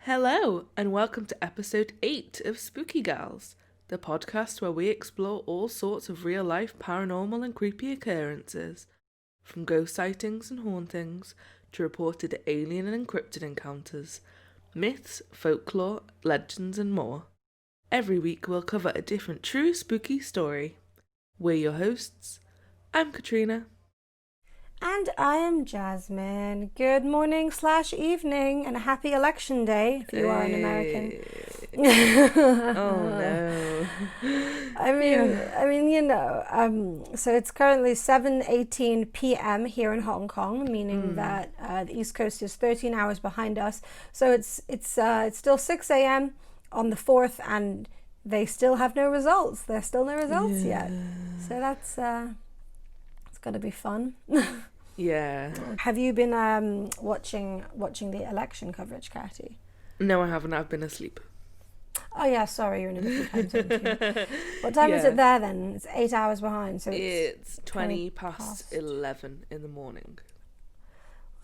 Hello, and welcome to episode 8 of Spooky Gals, the podcast where we explore all sorts of real-life paranormal and creepy occurrences, from ghost sightings and hauntings to reported alien and encrypted encounters, myths, folklore, legends and more. Every week we'll cover a different true spooky story. We're your hosts. I'm Katrina. And I am Jasmine. Good morning / evening and a happy election day if you are an American. Oh no. I mean, you know, so it's currently 7:18 p.m. here in Hong Kong, meaning that the East Coast is 13 hours behind us. So it's still 6 a.m. on the 4th and they still have no results. There's still no results yet. So that's it's going to be fun. Yeah. Have you been watching the election coverage, Catty? No, I haven't. I've been asleep. Oh yeah, sorry, you're in a different time zone too. What time is it there then? It's 8 hours behind, so it's 20 past 11 in the morning.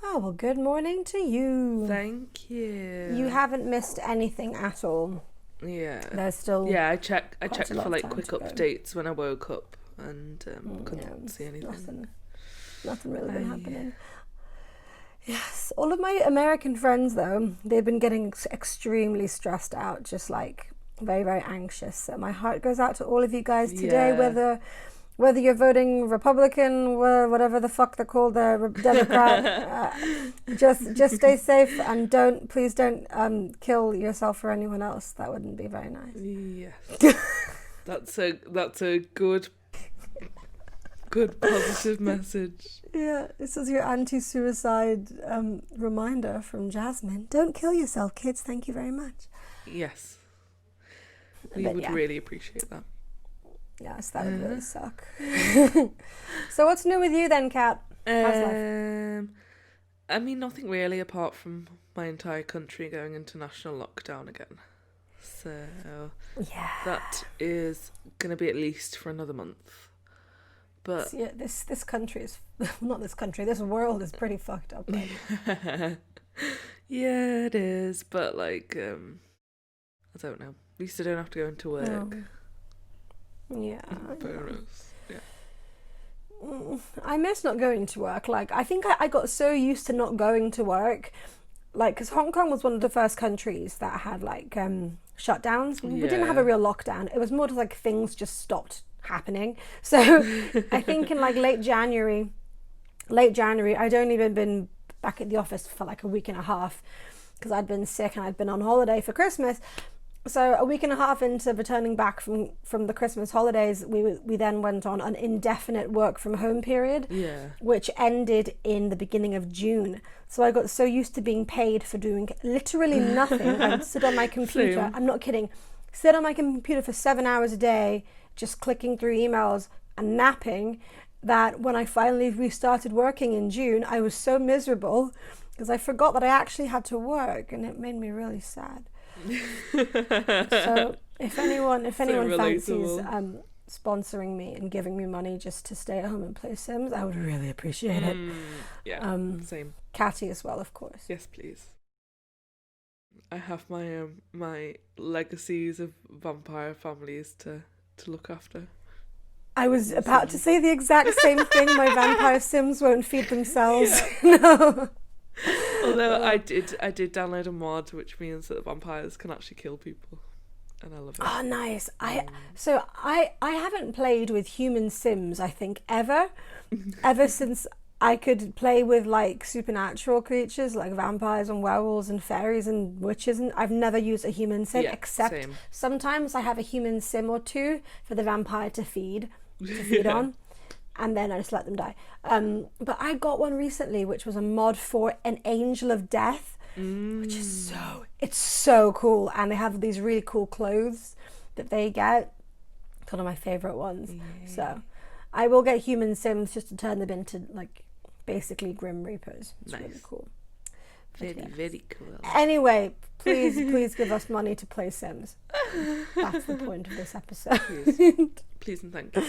Oh well, good morning to you. Thank you. You haven't missed anything at all. Yeah. There's still I checked for like quick to go. updates when I woke up and couldn't see anything. Nothing really been happening. Yes, all of my American friends though, they've been getting extremely stressed out, just like very, very anxious. So my heart goes out to all of you guys today, whether you're voting Republican, whatever the fuck they're called, Democrat. Just stay safe and please don't kill yourself or anyone else. That wouldn't be very nice. Yes, that's a good positive message. Yeah, this is your anti-suicide reminder from Jasmine. Don't kill yourself, kids. Thank you very much. Yes, we would really appreciate that. Yes, that would really suck. So what's new with you then, Kat? How's life? I mean, nothing really apart from my entire country going into national lockdown again. So that is going to be at least for another month. But yeah, this country is not this country. This world is pretty fucked up. Right? Yeah, it is. But like, I don't know. At least I don't have to go into work. Yeah. Yeah. I miss not going to work. Like, I think I got so used to not going to work, like, because Hong Kong was one of the first countries that had like shutdowns. We didn't have a real lockdown. It was more just like things just stopped happening. So I think in like late January, I'd only been back at the office for like a week and a half because I'd been sick and I'd been on holiday for Christmas. So a week and a half into returning back from the Christmas holidays, we then went on an indefinite work from home period, which ended in the beginning of June. So I got so used to being paid for doing literally nothing. I would sit on my computer. Same. I'm not kidding. Sit on my computer for 7 hours a day, just clicking through emails and napping, that when I finally restarted working in June, I was so miserable because I forgot that I actually had to work, and it made me really sad. So if anyone fancies sponsoring me and giving me money just to stay at home and play Sims, I would really appreciate it. Yeah, same. Catty as well, of course. Yes, please. I have my my legacies of vampire families to look after. I was about to say the exact same thing. My vampire Sims won't feed themselves. No. Although I did download a mod which means that the vampires can actually kill people, and I love it. Oh, nice. I haven't played with human Sims, I think, ever since I could play with like supernatural creatures like vampires and werewolves and fairies and witches, and I've never used a human Sim except sometimes I have a human Sim or two for the vampire to feed on, and then I just let them die. But I got one recently which was a mod for an Angel of Death, which is so cool, and they have these really cool clothes that they get. It's one of my favorite ones. So I will get human Sims just to turn them into like basically Grim Reapers. It's really cool. Very cool. Anyway, please give us money to play Sims. That's the point of this episode. Please and thank you.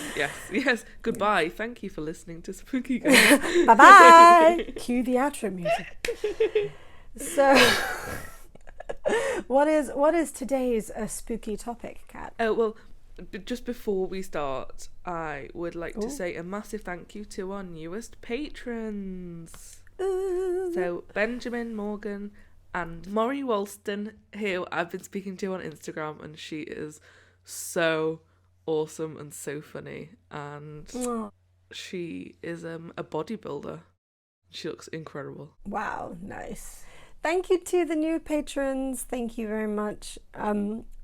Yes. Goodbye. Thank you for listening to Spooky Girls. Bye bye. Cue the outro music. So What is today's spooky topic, Kat? Oh, well, just before we start, I would like to Ooh. say a massive thank you to our newest patrons. Ooh. So, Benjamin Morgan and Maury Walston, who I've been speaking to on Instagram, and she is so awesome and so funny. And Oh, she is a bodybuilder. She looks incredible. wow, nice. Thank you to the new patrons. Thank you very much.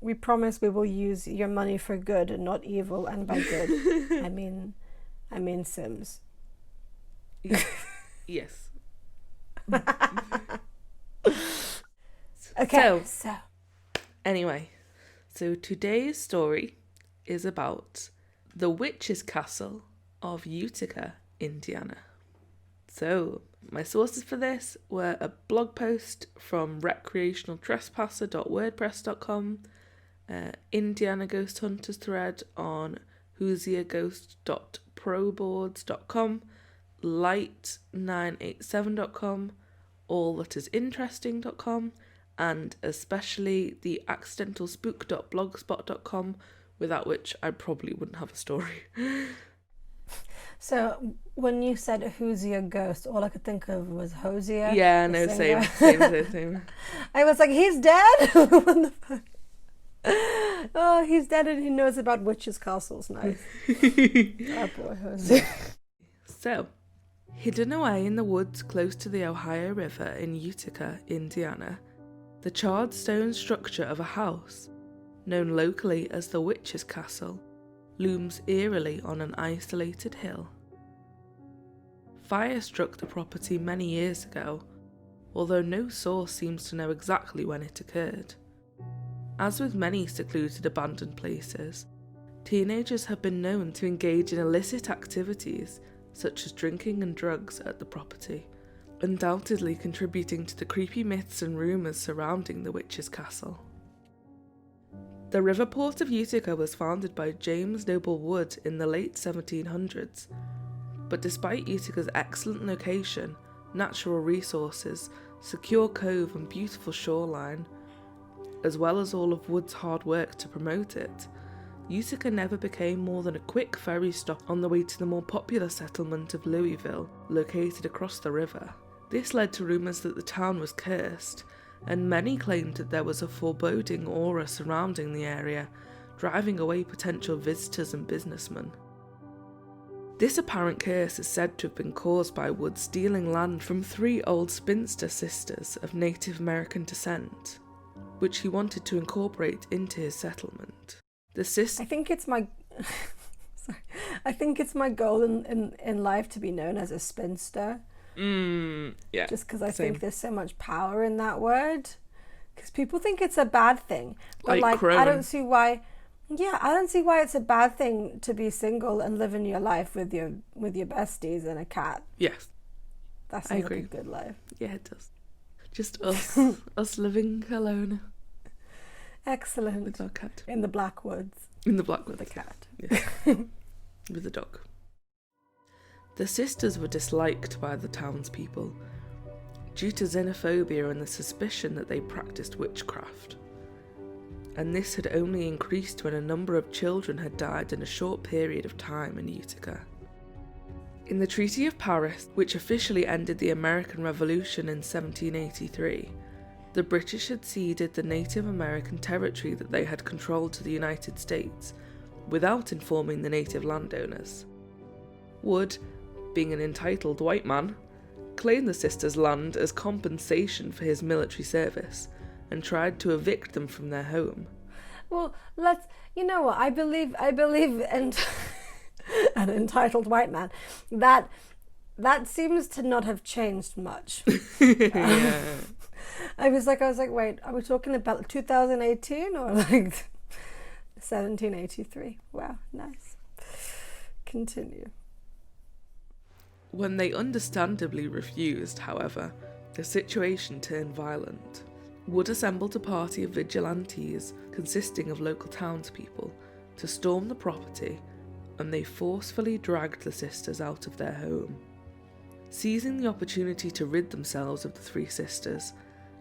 We promise we will use your money for good and not evil. And by good, I mean Sims. Yes. Okay, so Anyway, so today's story is about the witch's castle of Utica, Indiana. So, my sources for this were a blog post from recreationaltrespasser.wordpress.com, Indiana Ghost Hunters thread on hoosiaghost.proboards.com, light987.com, allthatisinteresting.com, and especially the accidentalspook.blogspot.com, without which I probably wouldn't have a story. So when you said Hosier Ghost, all I could think of was Hosier. Yeah, the no, singer. same. I was like, he's dead? What the fuck? Oh, he's dead and he knows about witches' castles. Nice. Oh boy, Hosier. So, hidden away in the woods close to the Ohio River in Utica, Indiana, the charred stone structure of a house, known locally as the Witch's Castle, looms eerily on an isolated hill. Fire struck the property many years ago, although no source seems to know exactly when it occurred. As with many secluded abandoned places, teenagers have been known to engage in illicit activities such as drinking and drugs at the property, undoubtedly contributing to the creepy myths and rumours surrounding the Witch's Castle. The river port of Utica was founded by James Noble Wood in the late 1700s, but despite Utica's excellent location, natural resources, secure cove and beautiful shoreline, as well as all of Wood's hard work to promote it, Utica never became more than a quick ferry stop on the way to the more popular settlement of Louisville, located across the river. This led to rumours that the town was cursed, and many claimed that there was a foreboding aura surrounding the area, driving away potential visitors and businessmen. This apparent curse is said to have been caused by Wood stealing land from 3 old spinster sisters of Native American descent, which he wanted to incorporate into his settlement. The I think it's my sorry. I think it's my goal in life to be known as a spinster. Yeah. Just because I same. think there's so much power in that word. Because people think it's a bad thing. But Like I don't see why. Yeah, I don't see why it's a bad thing to be single and living your life with your besties and a cat. Yes. That I sounds like agree. a good life. Yeah, it does. Just us. Us living alone. Excellent. With our cat. In the black woods. In the Blackwoods. With a cat. Yeah. With the dog. The sisters were disliked by the townspeople due to xenophobia and the suspicion that they practiced witchcraft. And this had only increased when a number of children had died in a short period of time in Utica. In the Treaty of Paris, which officially ended the American Revolution in 1783, the British had ceded the Native American territory that they had controlled to the United States without informing the native landowners. Wood, being an entitled white man, claimed the sisters' land as compensation for his military service and tried to evict them from their home. Well, you know what, I believe in an entitled white man. That seems to not have changed much. Yeah. I was like, wait, are we talking about 2018 or like 1783? Wow, nice. Continue. When they understandably refused, however, the situation turned violent. Wood assembled a party of vigilantes consisting of local townspeople to storm the property, and they forcefully dragged the sisters out of their home. Seizing the opportunity to rid themselves of the 3 sisters,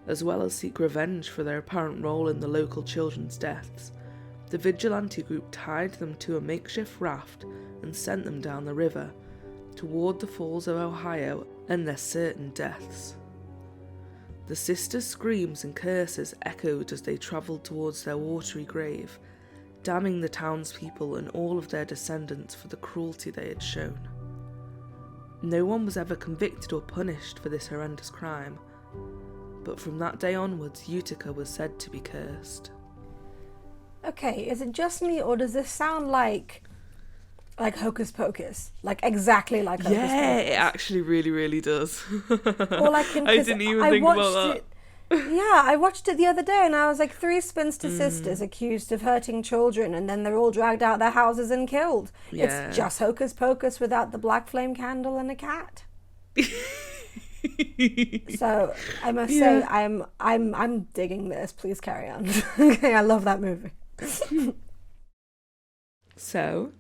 as well as seek revenge for their apparent role in the local children's deaths. The vigilante group tied them to a makeshift raft and sent them down the river toward the falls of Ohio and their certain deaths. The sisters' screams and curses echoed as they travelled towards their watery grave, damning the townspeople and all of their descendants for the cruelty they had shown. No one was ever convicted or punished for this horrendous crime, but from that day onwards, Utica was said to be cursed. Okay, is it just me, or does this sound like Hocus Pocus? Like exactly like Hocus Pocus? Yeah, it actually really, really does. Or like I didn't even think about that. Yeah, I watched it the other day and I was like, 3 spinster sisters accused of hurting children, and then they're all dragged out their houses and killed. Yeah. It's just Hocus Pocus without the black flame candle and a cat. So I must say, I'm digging this. Please carry on. Okay, I love that movie. So,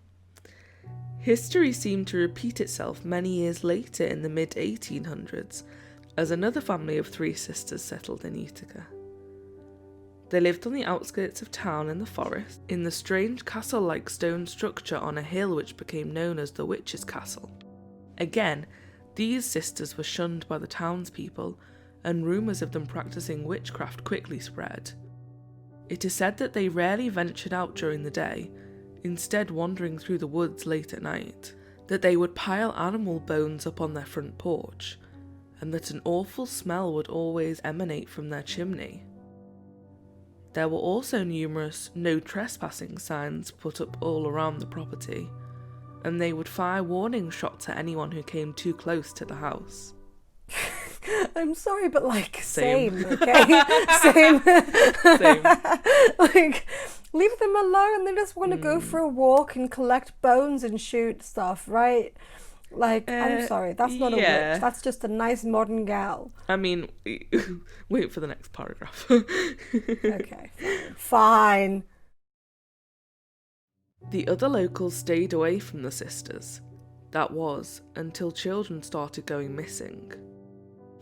history seemed to repeat itself many years later in the mid-1800s, as another family of 3 sisters settled in Utica. They lived on the outskirts of town in the forest, in the strange castle-like stone structure on a hill which became known as the Witch's Castle. Again, these sisters were shunned by the townspeople, and rumours of them practising witchcraft quickly spread. It is said that they rarely ventured out during the day, instead wandering through the woods late at night, that they would pile animal bones up on their front porch, and that an awful smell would always emanate from their chimney. There were also numerous no trespassing signs put up all around the property, and they would fire warning shots at anyone who came too close to the house. I'm sorry, but like, same okay? Same. Like, leave them alone. They just want to go for a walk and collect bones and shoot stuff, right? Like, I'm sorry, that's not a witch. That's just a nice modern gal. I mean, wait for the next paragraph. Okay, fine. The other locals stayed away from the sisters. That was, until children started going missing.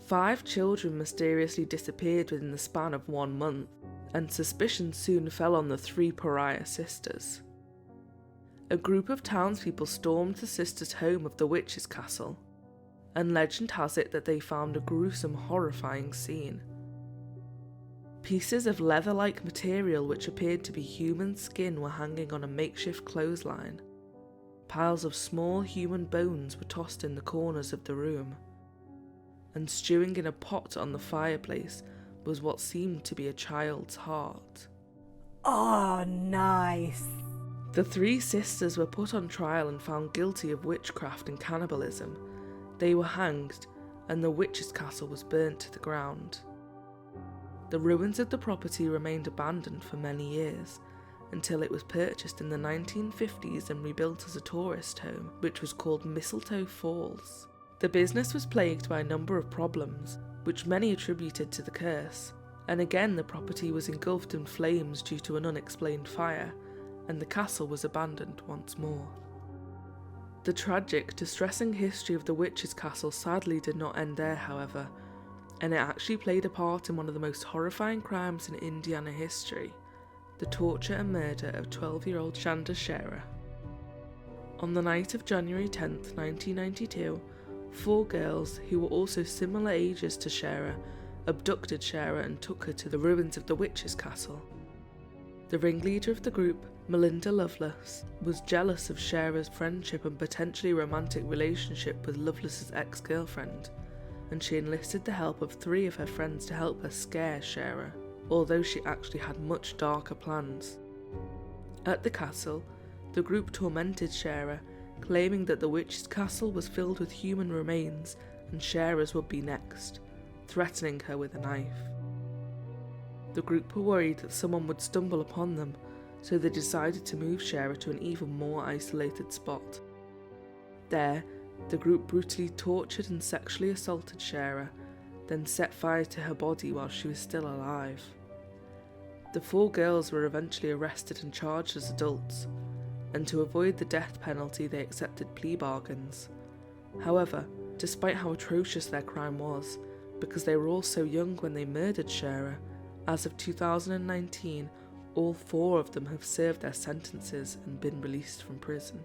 5 children mysteriously disappeared within the span of 1 month, and suspicion soon fell on the 3 pariah sisters. A group of townspeople stormed the sisters' home of the Witch's Castle, and legend has it that they found a gruesome, horrifying scene. Pieces of leather-like material which appeared to be human skin were hanging on a makeshift clothesline. Piles of small human bones were tossed in the corners of the room, and stewing in a pot on the fireplace was what seemed to be a child's heart. Oh, nice. The 3 sisters were put on trial and found guilty of witchcraft and cannibalism. They were hanged, and the Witch's Castle was burnt to the ground. The ruins of the property remained abandoned for many years, until it was purchased in the 1950s and rebuilt as a tourist home, which was called Mistletoe Falls. The business was plagued by a number of problems, which many attributed to the curse, and again the property was engulfed in flames due to an unexplained fire, and the castle was abandoned once more. The tragic, distressing history of the Witch's Castle sadly did not end there, however, and it actually played a part in one of the most horrifying crimes in Indiana history, the torture and murder of 12-year-old Shanda Sharer. On the night of January 10th, 1992, 4 girls, who were also similar ages to Sharer, abducted Sharer and took her to the ruins of the Witch's Castle. The ringleader of the group, Melinda Lovelace, was jealous of Sharer's friendship and potentially romantic relationship with Lovelace's ex-girlfriend, and she enlisted the help of 3 of her friends to help her scare Sharer, although she actually had much darker plans. At the castle, the group tormented Sharer, claiming that the Witch's Castle was filled with human remains and Sharer's would be next, threatening her with a knife. The group were worried that someone would stumble upon them, so they decided to move Sharer to an even more isolated spot. There, the group brutally tortured and sexually assaulted Sharer, then set fire to her body while she was still alive. The 4 girls were eventually arrested and charged as adults, and to avoid the death penalty they accepted plea bargains. However, despite how atrocious their crime was, because they were all so young when they murdered Scherer. As of 2019, all 4 of them have served their sentences and been released from prison.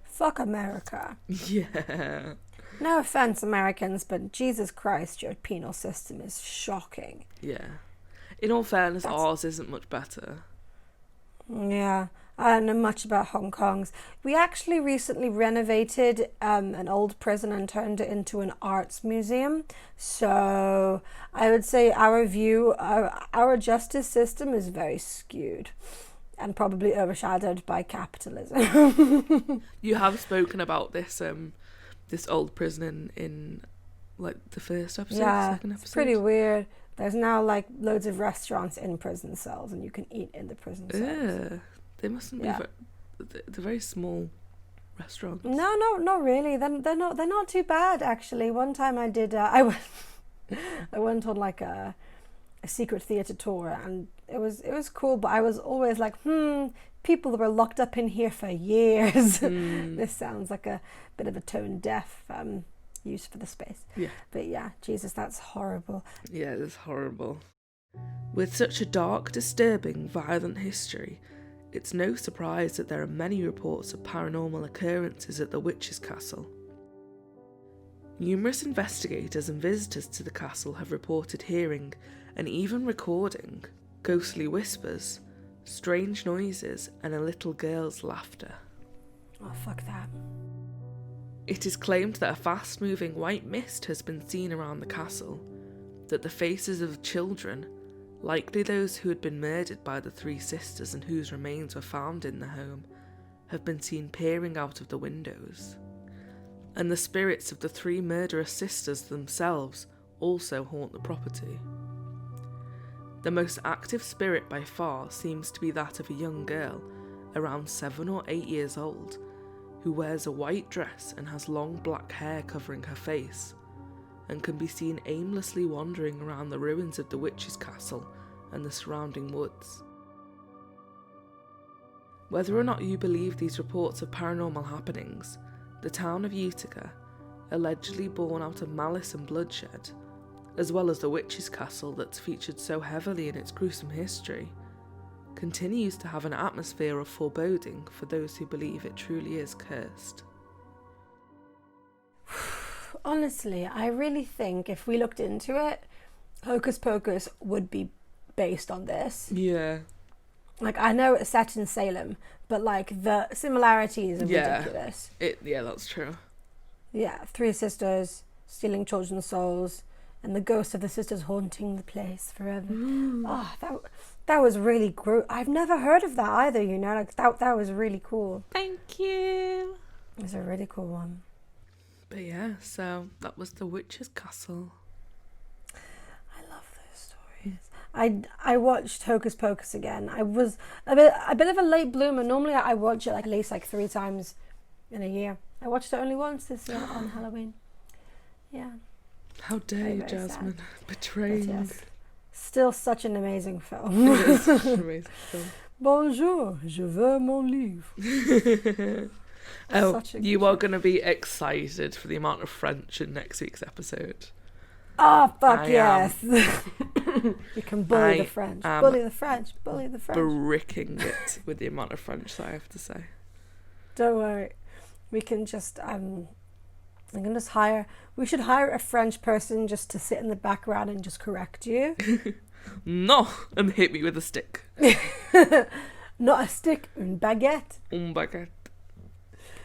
Fuck America. Yeah. No offense, Americans, but Jesus Christ, your penal system is shocking. Yeah. In all fairness, ours isn't much better. Yeah. I don't know much about Hong Kong's. We actually recently renovated an old prison and turned it into an arts museum. So I would say our justice system is very skewed and probably overshadowed by capitalism. You have spoken about this this old prison in like the first episode, second episode. It's pretty weird. There's now like loads of restaurants in prison cells, and you can eat in the prison cells. They mustn't be. They're very small restaurants. No, not really. They're not too bad actually. One time I did. I went on like a secret theatre tour, and it was cool. But I was always like, people that were locked up in here for years. This sounds like a bit of a tone deaf use for the space. Yeah. But yeah, Jesus, that's horrible. Yeah, it is horrible. With such a dark, disturbing, violent history, it's no surprise that there are many reports of paranormal occurrences at the witch's castle. Numerous investigators and visitors to the castle have reported hearing, and even recording, ghostly whispers, strange noises, and a little girl's laughter. Oh, fuck that. It is claimed that a fast-moving white mist has been seen around the castle, that the faces of children, likely those who had been murdered by the 3 sisters and whose remains were found in the home, have been seen peering out of the windows. And the spirits of the 3 murderous sisters themselves also haunt the property. The most active spirit by far seems to be that of a young girl, around 7 or 8 years old, who wears a white dress and has long black hair covering her face, and can be seen aimlessly wandering around the ruins of the witch's castle and the surrounding woods. Whether or not you believe these reports of paranormal happenings, the town of Utica, allegedly born out of malice and bloodshed, as well as the witch's castle that's featured so heavily in its gruesome history, continues to have an atmosphere of foreboding for those who believe it truly is cursed. Honestly, I really think if we looked into it, Hocus Pocus would be based on this. Yeah. Like, I know it's set in Salem, but like the similarities are ridiculous. Yeah, that's true. Yeah, 3 sisters stealing children's souls, and the ghost of the sisters haunting the place forever. Oh, that was really I've never heard of that either, you know, like that was really cool. Thank you. It was a really cool one. But yeah, so that was the witch's castle. I love those stories. I watched Hocus Pocus again. I was a bit of a late bloomer. Normally I watch it like at least like 3 times in a year. I watched it only once this year on Halloween. Yeah. How dare you, Jasmine? Betraying. Yes. Still such an amazing film. It is such an amazing film. Bonjour, je veux mon livre. Oh, you are going to be excited for the amount of French in next week's episode. Oh, fuck yes. You can bully the French. Bully the French. Bully the French. Bricking it with the amount of French that I have to say. Don't worry. We can just... we should hire a French person just to sit in the background and just correct you. No, and hit me with a stick. Not a stick, une baguette. Un baguette.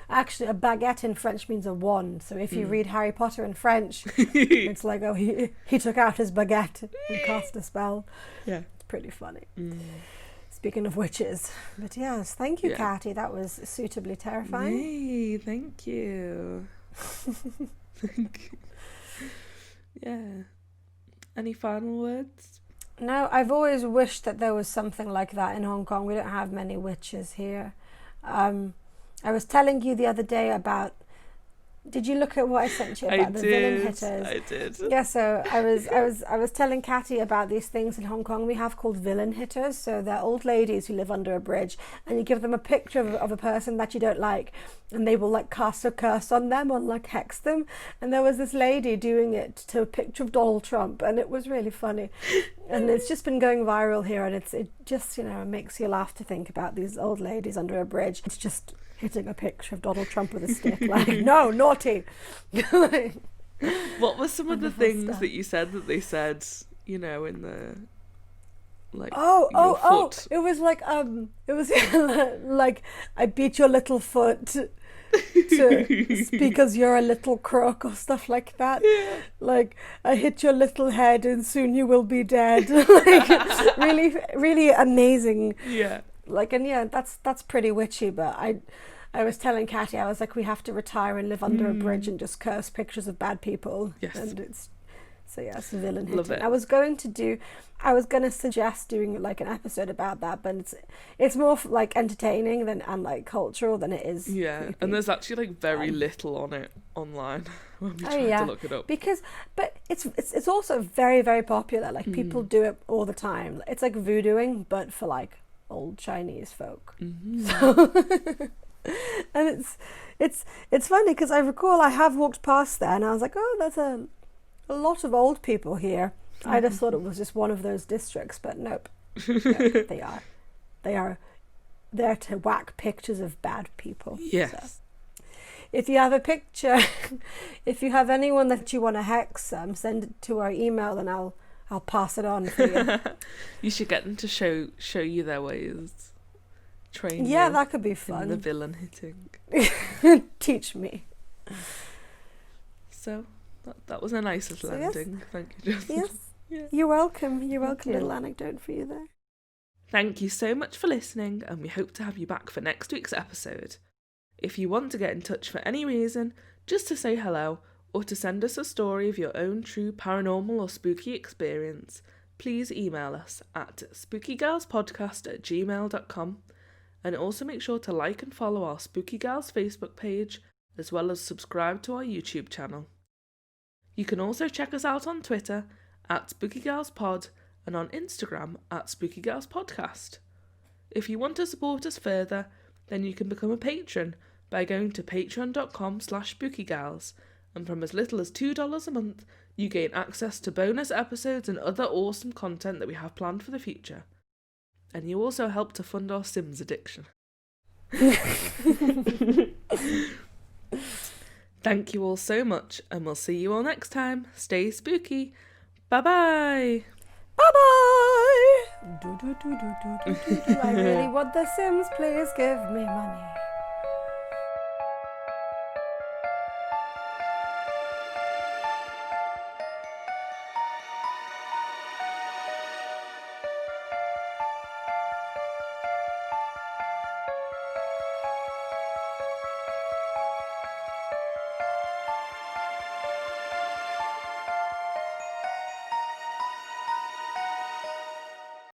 Actually, a baguette in French means a wand. So if you read Harry Potter in French, it's like, oh, he took out his baguette and cast a spell. Yeah. It's pretty funny. Speaking of witches. But yes, thank you, Catty. That was suitably terrifying. Hey, thank you. Thank you. Yeah. Any final words? No, I've always wished that there was something like that in Hong Kong. We don't have many witches here. I was telling you the other day about Did you look at what I sent you about the villain hitters? I did. Yeah, so I was telling Catty about these things in Hong Kong we have called villain hitters. So they're old ladies who live under a bridge, and you give them a picture of a person that you don't like, and they will like cast a curse on them or like hex them. And there was this lady doing it to a picture of Donald Trump, and it was really funny. And it's just been going viral here, and it just, you know, makes you laugh to think about these old ladies under a bridge. It's just hitting a picture of Donald Trump with a stick, like, no, naughty. What were some of the things that you said that they said, you know, in the, like, foot? It was like, it was like, I beat your little foot because you're a little crook, or stuff like that. Yeah. Like, I hit your little head and soon you will be dead. Like, really, really amazing. Yeah. Like, and yeah, that's pretty witchy, but I was telling Catty, I was like, we have to retire and live under a bridge and just curse pictures of bad people. Yes. And it's villain hitting. Love it. I was going to suggest doing like an episode about that, but it's more like entertaining and like cultural than it is. Yeah, creepy. and there's actually like very little on it online when we tried to look it up. But it's also very, very popular. Like people do it all the time. It's like voodooing, but for like old Chinese folk. So, and it's funny because I recall I have walked past there and I was like, oh, there's a lot of old people here. I just thought it was just one of those districts, but nope. They are there to whack pictures of bad people. Yes. So, if you have a picture, if you have anyone that you want to hex, send it to our email and I'll pass it on for you. You should get them to show you their ways. Train you. Yeah, that could be fun. In the villain hitting. Teach me. So that was a nice little ending. Yes. Thank you, Justin. Yes. Yeah. You're welcome. You're welcome. Little anecdote for you there. Thank you so much for listening, and we hope to have you back for next week's episode. If you want to get in touch for any reason, just to say hello, or to send us a story of your own true paranormal or spooky experience, please email us at spookygirlspodcast@gmail.com, and also make sure to like and follow our Spooky Girls Facebook page, as well as subscribe to our YouTube channel. You can also check us out on Twitter @SpookyGirlsPod and on Instagram @SpookyGirlsPodcast. If you want to support us further, then you can become a patron by going to patreon.com/SpookyGirls, and from as little as $2 a month, you gain access to bonus episodes and other awesome content that we have planned for the future. And you also help to fund our Sims addiction. Thank you all so much, and we'll see you all next time. Stay spooky. Bye-bye. Bye-bye. I really want the Sims. Please give me money.